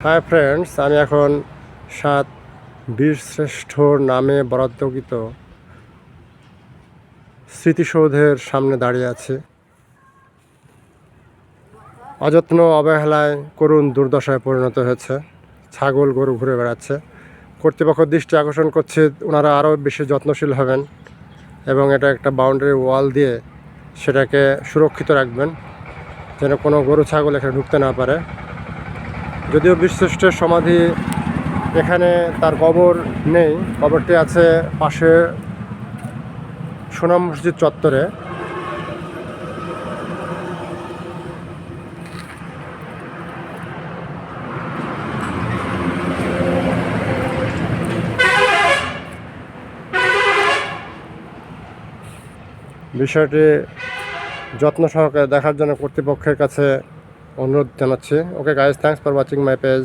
Hi friends, আমি এখন 7 বীরশ্রেষ্ঠর নামে বরাদ্দকৃত স্মৃতিসৌধের সামনে দাঁড়িয়ে আছি। অযত্ন অবহেলায় করুণ দুর্দশায় পরিণত হয়েছে। ছাগল গরু ঘুরে বেড়াচ্ছে। কর্তৃপক্ষ দৃষ্টি আকর্ষণ করছে ওনারা আরও বেশি যত্নশীল হবেন এবং এটা একটা বাউন্ডারি ওয়াল দিয়ে সেটাকে সুরক্ষিত রাখবেন যেন কোনো গরু ছাগল এখানে ঢুকতে না পারে। যদিও বীরশ্রেষ্ঠের সমাধি এখানে, তার কবর নেই, কবরটি আছে পাশে সোনাম মসজিদ চত্বরে। বিষয়টি যত্ন সহকারে দেখার জন্য কর্তৃপক্ষের কাছে অনুরোধ জানাচ্ছি। Okay guys, thanks for watching my page.